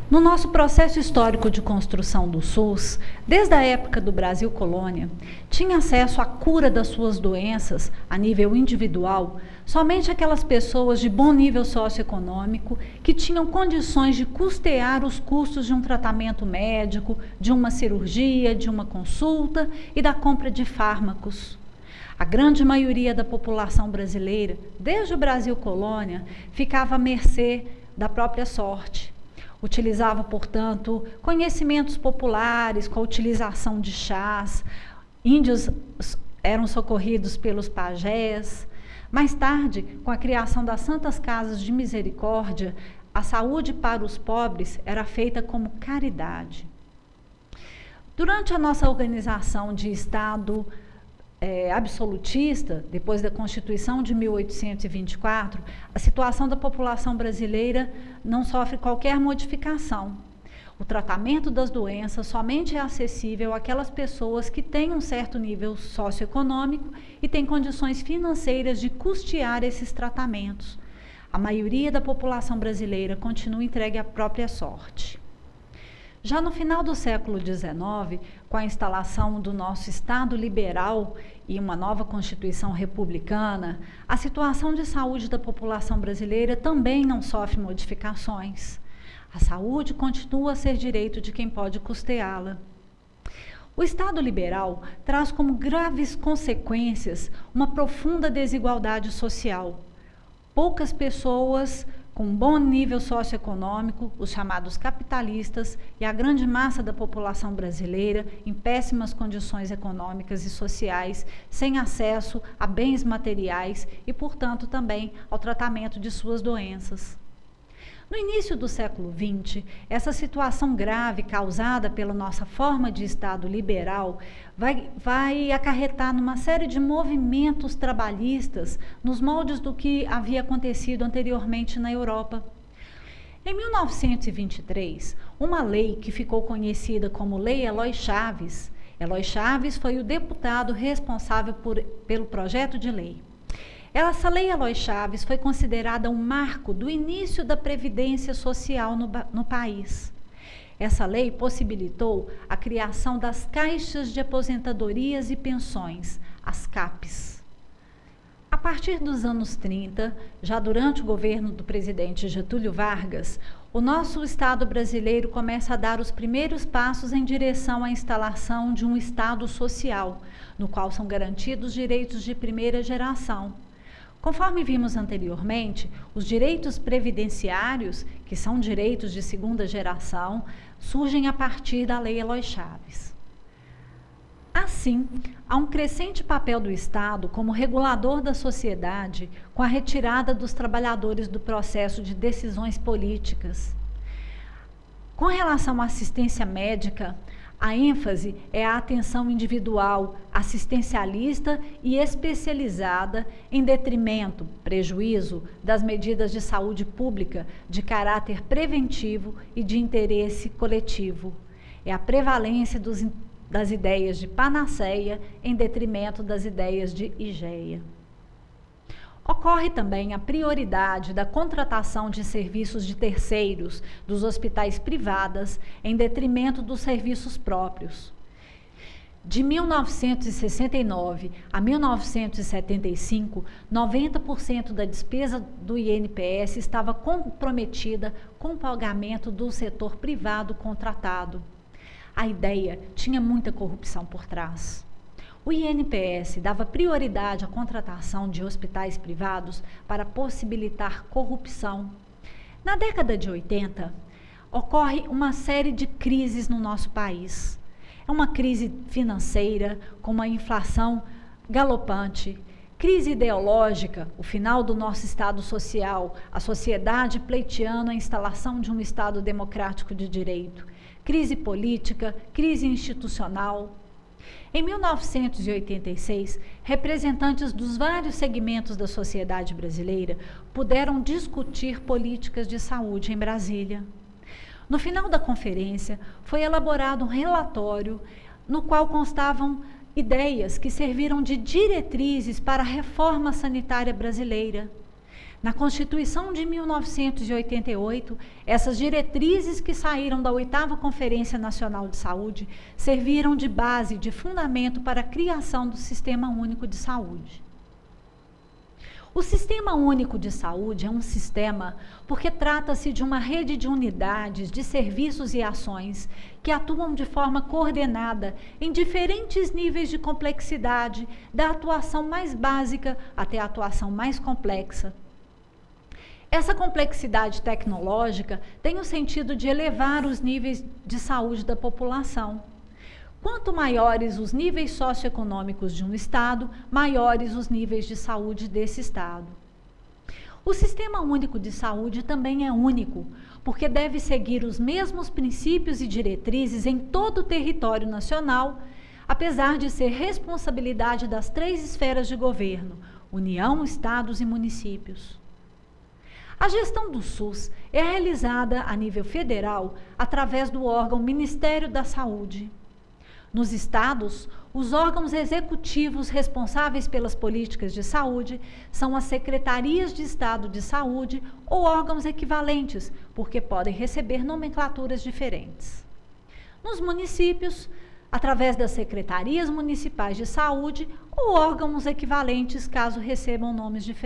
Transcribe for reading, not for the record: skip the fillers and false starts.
No nosso processo histórico de construção do SUS, desde a época do Brasil colônia, tinha acesso à cura das suas doenças a nível individual somente aquelas pessoas de bom nível socioeconômico que tinham condições de custear os custos de um tratamento médico, de uma cirurgia, de uma consulta e da compra de fármacos. A grande maioria da população brasileira, desde o Brasil colônia, ficava à mercê da própria sorte. Utilizava, portanto, conhecimentos populares com a utilização de chás. Índios eram socorridos pelos pajés. Mais tarde, com a criação das Santas Casas de Misericórdia, a saúde para os pobres era feita como caridade. Durante a nossa organização de Estado absolutista, depois da Constituição de 1824, a situação da população brasileira não sofre qualquer modificação. O tratamento das doenças somente é acessível àquelas pessoas que têm um certo nível socioeconômico e têm condições financeiras de custear esses tratamentos. A maioria da população brasileira continua entregue à própria sorte. Já no final do século XIX, com a instalação do nosso Estado liberal e uma nova Constituição republicana, a situação de saúde da população brasileira também não sofre modificações. A saúde continua a ser direito de quem pode custeá-la. O Estado liberal traz como graves consequências uma profunda desigualdade social. Poucas pessoas com bom nível socioeconômico, os chamados capitalistas, e a grande massa da população brasileira em péssimas condições econômicas e sociais, sem acesso a bens materiais e, portanto, também ao tratamento de suas doenças. No início do século XX, essa situação grave causada pela nossa forma de Estado liberal vai acarretar numa série de movimentos trabalhistas nos moldes do que havia acontecido anteriormente na Europa. Em 1923, uma lei que ficou conhecida como Lei Eloy Chaves foi o deputado responsável pelo projeto de lei. Essa Lei Eloy Chaves foi considerada um marco do início da previdência social no país. Essa lei possibilitou a criação das caixas de aposentadorias e pensões, as CAPs. A partir dos anos 30, já durante o governo do presidente Getúlio Vargas, o nosso Estado brasileiro começa a dar os primeiros passos em direção à instalação de um Estado social, no qual são garantidos direitos de primeira geração. Conforme vimos anteriormente, os direitos previdenciários, que são direitos de segunda geração, surgem a partir da Lei Eloy Chaves. Assim, há um crescente papel do Estado como regulador da sociedade com a retirada dos trabalhadores do processo de decisões políticas. Com relação à assistência médica, a ênfase é a atenção individual, assistencialista e especializada em detrimento, prejuízo das medidas de saúde pública de caráter preventivo e de interesse coletivo. É a prevalência das ideias de panaceia em detrimento das ideias de higeia. Ocorre também a prioridade da contratação de serviços de terceiros dos hospitais privados em detrimento dos serviços próprios. De 1969 a 1975, 90% da despesa do INPS estava comprometida com o pagamento do setor privado contratado. A ideia tinha muita corrupção por trás. O INPS dava prioridade à contratação de hospitais privados para possibilitar corrupção. Na década de 80, ocorre uma série de crises no nosso país. É uma crise financeira, com uma inflação galopante, crise ideológica, o final do nosso Estado social, a sociedade pleiteando a instalação de um Estado democrático de direito, crise política, crise institucional. Em 1986, representantes dos vários segmentos da sociedade brasileira puderam discutir políticas de saúde em Brasília. No final da conferência, foi elaborado um relatório no qual constavam ideias que serviram de diretrizes para a reforma sanitária brasileira. Na Constituição de 1988, essas diretrizes que saíram da 8ª Conferência Nacional de Saúde serviram de base, de fundamento para a criação do Sistema Único de Saúde. O Sistema Único de Saúde é um sistema porque trata-se de uma rede de unidades, de serviços e ações que atuam de forma coordenada em diferentes níveis de complexidade, da atuação mais básica até a atuação mais complexa. Essa complexidade tecnológica tem o sentido de elevar os níveis de saúde da população. Quanto maiores os níveis socioeconômicos de um estado, maiores os níveis de saúde desse estado. O Sistema Único de Saúde também é único, porque deve seguir os mesmos princípios e diretrizes em todo o território nacional, apesar de ser responsabilidade das 3 esferas de governo: União, estados e municípios. A gestão do SUS é realizada a nível federal através do órgão Ministério da Saúde. Nos estados, os órgãos executivos responsáveis pelas políticas de saúde são as secretarias de Estado de Saúde ou órgãos equivalentes, porque podem receber nomenclaturas diferentes. Nos municípios, através das secretarias municipais de saúde ou órgãos equivalentes, caso recebam nomes diferentes.